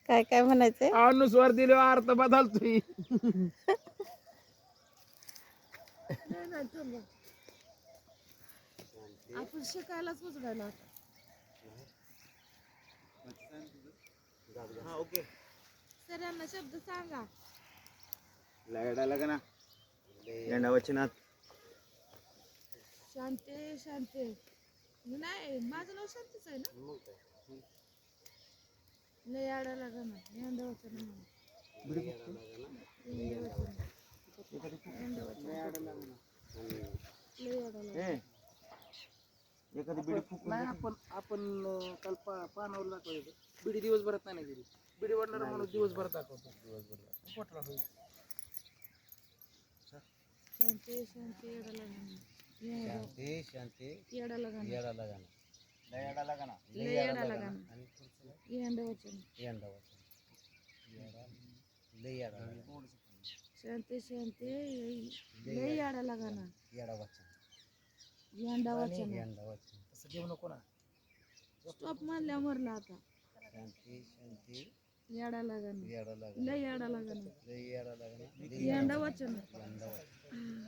काय काय म्हणायचंय? अनुस्वार दिल्यावर अर्थ बदलतोय. आपण शिकायलाच उचलायला आता. सरांना शब्द सांगा. यंडा वचनात शांती शांती. नाही माझं नाव शांतीच आहे ना. लय आडा लागा ना यंदा वचन म्हणून. लय आडा लागा. एखादी बिडी फुकून नाही. आपण काल पानावर दाखवलं बिडी दिवसभरात नाही गेली. बिडी वाढणार माणूस दिवसभरात दाखवतो. पोटला होईल. शांती शांती येडा लागा ना. शांती शांती येडा लागा ना. येडा लगाना लय येडा लागा ना. लय येडा लागा ना. यंदा वचन. यंदा वचन येडा लय येडा लगाना शांती शांती लय येडा लागा ना. येडा वचन यंदा वचन. यंदा वचन तसं घेऊ नको ना. स्टॉप मारल्या मरला आता. शांती शांती येडा लागा ना. येडा लगाना लय येडा लागा ना. लय येडा लगाना यंदा वचन. यंदा वचन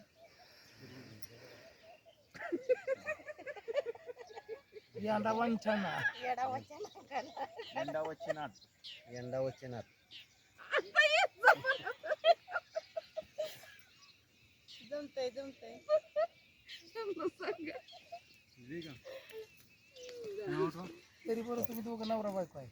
यंडा वंचना. येडा वचन. यंडा वचनात. यंदा वचनात जमतंय जमतंय. तरी बरं तुम्ही दोघं नवरा बायको आहे.